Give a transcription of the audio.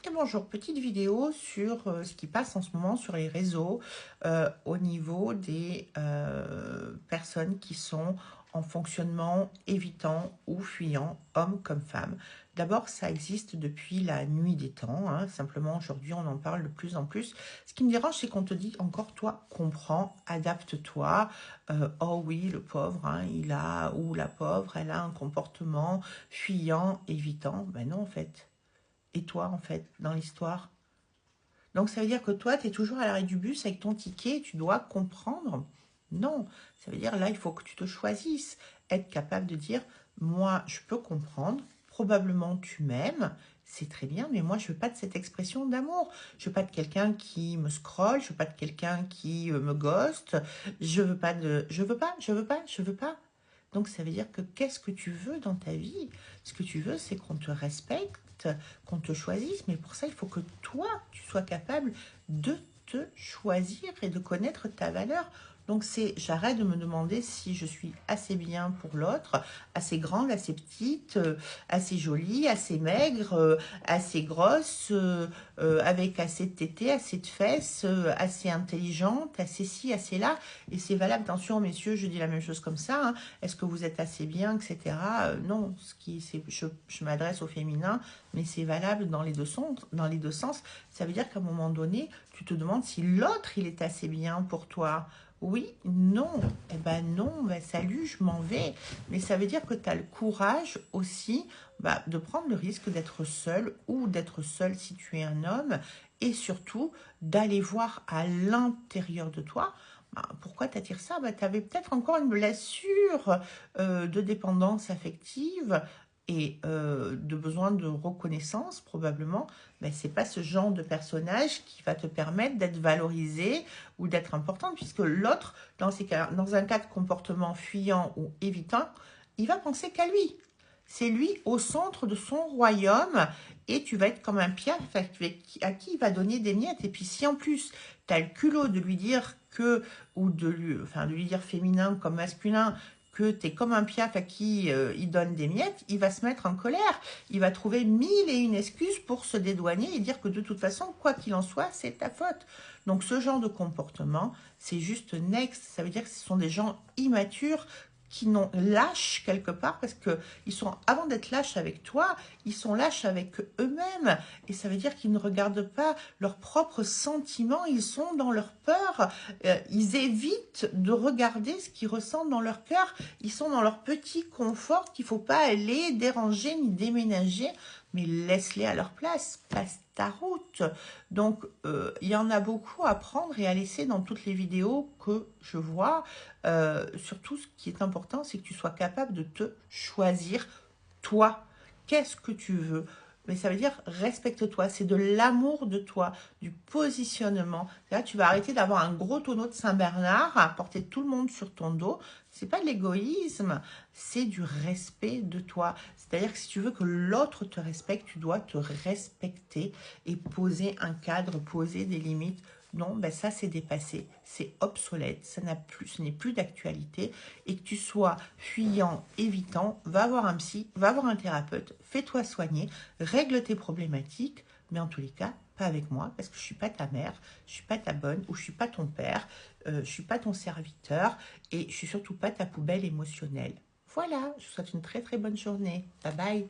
Et bonjour, petite vidéo sur ce qui passe en ce moment sur les réseaux au niveau des personnes qui sont en fonctionnement évitant ou fuyant, hommes comme femmes. D'abord, ça existe depuis la nuit des temps, hein. Simplement aujourd'hui on en parle de plus en plus. Ce qui me dérange, c'est qu'on te dit encore, toi, comprends, adapte-toi. Oh oui, le pauvre, hein, il a, ou la pauvre, elle a un comportement fuyant, évitant. Ben non, en fait. Et toi, en fait, dans l'histoire. Donc, ça veut dire que toi, tu es toujours à l'arrêt du bus avec ton ticket, tu dois comprendre. Non, ça veut dire là, il faut que tu te choisisses. Être capable de dire, moi, je peux comprendre, probablement tu m'aimes, c'est très bien, mais moi, je veux pas de cette expression d'amour. Je veux pas de quelqu'un qui me scrolle, je veux pas de quelqu'un qui me ghoste, je veux pas de... Je veux pas, je veux pas, je veux pas. Donc, ça veut dire que qu'est-ce que tu veux dans ta vie? Ce que tu veux, c'est qu'on te respecte, qu'on te choisisse, mais pour ça, il faut que toi, tu sois capable de te choisir et de connaître ta valeur. Donc c'est, j'arrête de me demander si je suis assez bien pour l'autre, assez grande, assez petite, assez jolie, assez maigre, assez grosse, avec assez de tétés, assez de fesses, assez intelligente, assez ci, assez là. Et c'est valable, attention messieurs, je dis la même chose comme ça, hein. Est-ce que vous êtes assez bien, etc. Non, je m'adresse au féminin, mais c'est valable dans les deux sens, dans les deux sens. Ça veut dire qu'à un moment donné, tu te demandes si l'autre, il est assez bien pour toi. Oui, non. Eh ben non, ben salut, je m'en vais. Mais ça veut dire que tu as le courage aussi de prendre le risque d'être seul ou d'être seul si tu es un homme et surtout d'aller voir à l'intérieur de toi. Pourquoi t'attires ça? Tu avais peut-être encore une blessure de dépendance affective et de besoin de reconnaissance probablement. C'est pas ce genre de personnage qui va te permettre d'être valorisé ou d'être importante, puisque l'autre, dans un cas de comportement fuyant ou évitant, il va penser qu'à lui. C'est lui au centre de son royaume et tu vas être comme un piaf à qui il va donner des miettes. Et puis si en plus tu as le culot de lui dire que, ou de lui dire féminin comme masculin, que tu es comme un piaf à qui il donne des miettes, il va se mettre en colère. Il va trouver mille et une excuses pour se dédouaner et dire que de toute façon, quoi qu'il en soit, c'est ta faute. Donc ce genre de comportement, c'est juste next. Ça veut dire que ce sont des gens immatures qui n'ont lâche quelque part parce que ils sont, avant d'être lâches avec toi, ils sont lâches avec eux-mêmes. Et ça veut dire qu'ils ne regardent pas leurs propres sentiments, ils sont dans leur peur. Ils évitent de regarder ce qu'ils ressentent dans leur cœur. Ils sont dans leur petit confort qu'il ne faut pas aller déranger ni déménager, mais laisse-les à leur place, passe ta route. Donc, il y en a beaucoup à prendre et à laisser dans toutes les vidéos que je vois. Surtout, ce qui est important, c'est que tu sois capable de te choisir toi. Qu'est-ce que tu veux? Mais ça veut dire respecte-toi, c'est de l'amour de toi, du positionnement. Là, tu vas arrêter d'avoir un gros tonneau de Saint-Bernard à porter tout le monde sur ton dos. C'est pas de l'égoïsme, c'est du respect de toi. C'est-à-dire que si tu veux que l'autre te respecte, tu dois te respecter et poser un cadre, poser des limites. Non, ça c'est dépassé, c'est obsolète, ce n'est plus d'actualité. Et que tu sois fuyant, évitant, va voir un psy, va voir un thérapeute, fais-toi soigner, règle tes problématiques, mais en tous les cas, pas avec moi, parce que je suis pas ta mère, je suis pas ta bonne, ou je suis pas ton père, je suis pas ton serviteur, et je suis surtout pas ta poubelle émotionnelle. Voilà, je vous souhaite une très très bonne journée. Bye bye.